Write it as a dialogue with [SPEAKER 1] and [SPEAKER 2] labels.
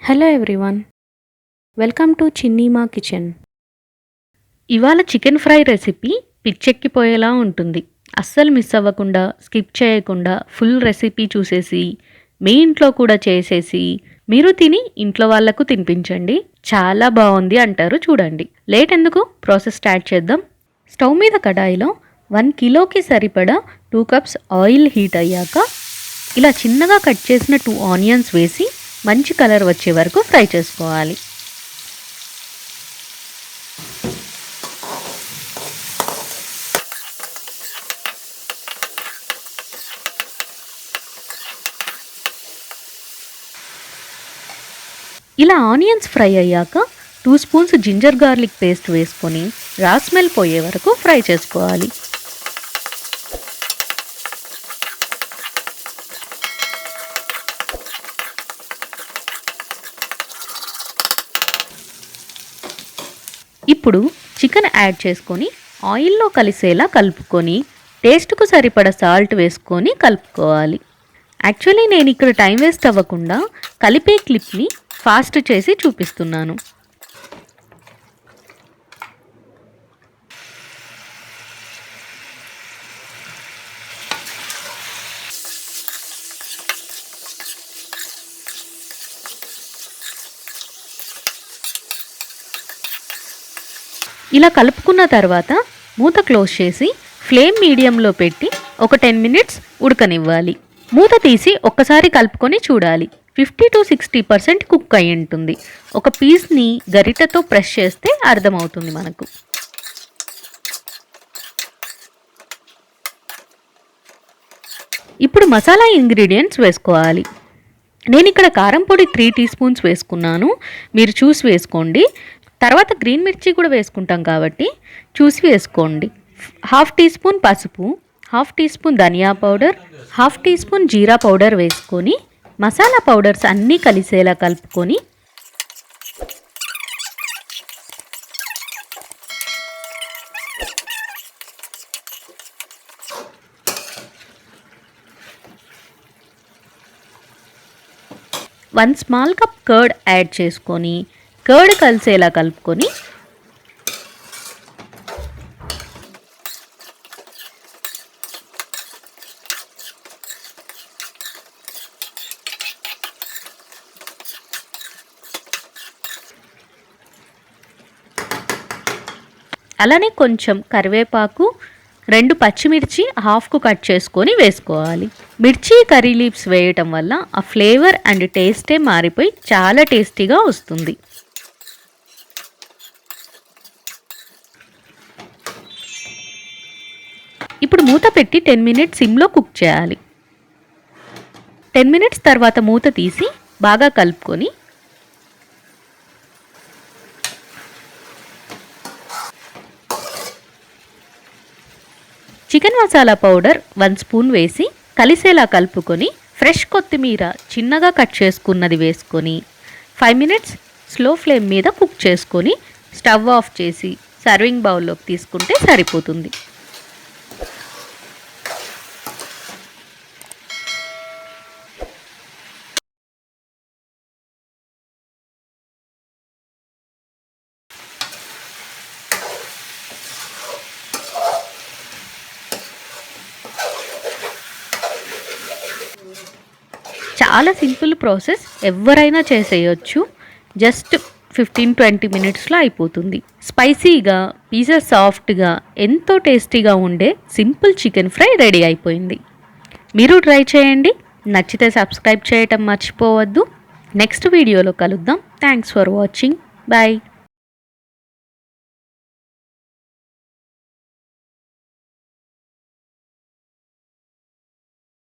[SPEAKER 1] Hello everyone, welcome to చిన్ని మా kitchen. ఇవాళ చికెన్ ఫ్రై రెసిపీ పిచ్చెక్కిపోయేలా ఉంటుంది. అస్సలు మిస్ అవ్వకుండా, స్కిప్ చేయకుండా ఫుల్ రెసిపీ చూసేసి మీ ఇంట్లో కూడా చేసేసి మీరు తిని ఇంట్లో వాళ్ళకు తినిపించండి. చాలా బాగుంది అంటారు. చూడండి, లేట్ ఎందుకు, ప్రాసెస్ స్టార్ట్ చేద్దాం. స్టవ్ మీద కడాయిలో 1 కిలోకి సరిపడా 2 కప్స్ ఆయిల్ హీట్ అయ్యాక ఇలా చిన్నగా కట్ చేసిన 2 ఆనియన్స్ వేసి మంచి కలర్ వచ్చే వరకు ఫ్రై చేసుకోవాలి. ఇలా ఆనియన్స్ ఫ్రై అయ్యాక 2 స్పూన్స్ జింజర్ గార్లిక్ పేస్ట్ వేసుకొని రా స్మెల్ పోయే వరకు ఫ్రై చేసుకోవాలి. ఇప్పుడు చికెన్ యాడ్ చేసుకొని ఆయిల్లో కలిసేలా కలుపుకొని టేస్ట్కు సరిపడా సాల్ట్ వేసుకొని కలుపుకోవాలి. యాక్చువల్లీ నేను ఇక్కడ టైం వేస్ట్ అవ్వకుండా కలిపే క్లిప్ని ఫాస్ట్ చేసి చూపిస్తున్నాను. ఇలా కలుపుకున్న తర్వాత మూత క్లోజ్ చేసి ఫ్లేమ్ మీడియంలో పెట్టి ఒక 10 మినిట్స్ ఉడకనివ్వాలి. మూత తీసి ఒక్కసారి కలుపుకొని చూడాలి. 50 to 60% కుక్ అయి ఉంటుంది. ఒక పీస్ని గరిటెతో ప్రెస్ చేస్తే అర్థమవుతుంది మనకు. ఇప్పుడు మసాలా ఇంగ్రీడియంట్స్ వేసుకోవాలి. నేను ఇక్కడ కారం పొడి 3 టీ స్పూన్స్ వేసుకున్నాను. మీరు చూసి వేసుకోండి. తర్వాత గ్రీన్ మిర్చి కూడా వేసుకుంటాం కాబట్టి చూసి వేసుకోండి. 1/2 టీ స్పూన్ పసుపు, 1/2 టీ స్పూన్ ధనియా పౌడర్, 1/2 టీ స్పూన్ జీరా పౌడర్ వేసుకొని మసాలా పౌడర్స్ అన్నీ కలిసేలా కలుపుకొని one small cup curd add చేసుకొని కర్డ్ కలిసేలా కలుపుకొని అలానే కొంచెం కరివేపాకు, 2 పచ్చిమిర్చి హాఫ్కు కట్ చేసుకొని వేసుకోవాలి. మిర్చి కర్రీ లీవ్స్ వేయటం వల్ల ఆ ఫ్లేవర్ అండ్ టేస్టే మారిపోయి చాలా టేస్టీగా వస్తుంది. ఇప్పుడు మూత పెట్టి 10 మినిట్స్ సిమ్లో కుక్ చేయాలి. 10 మినిట్స్ తర్వాత మూత తీసి బాగా కలుపుకొని చికెన్ మసాలా పౌడర్ 1 స్పూన్ వేసి కలిసేలా కలుపుకొని ఫ్రెష్ కొత్తిమీర చిన్నగా కట్ చేసుకున్నది వేసుకొని 5 మినిట్స్ స్లో ఫ్లేమ్ మీద కుక్ చేసుకొని స్టవ్ ఆఫ్ చేసి సర్వింగ్ బౌల్లోకి తీసుకుంటే సరిపోతుంది. చాలా సింపుల్ ప్రాసెస్, ఎవరైనా చేసేయచ్చు. జస్ట్ 15-20 మినిట్స్లో అయిపోతుంది. స్పైసీగా, పీసెస్ సాఫ్ట్గా, ఎంతో టేస్టీగా ఉండే సింపుల్ చికెన్ ఫ్రై రెడీ అయిపోయింది. మీరు ట్రై చేయండి. నచ్చితే సబ్స్క్రైబ్ చేయటం మర్చిపోవద్దు. నెక్స్ట్ వీడియోలో కలుద్దాం. Thanks for watching. బాయ్.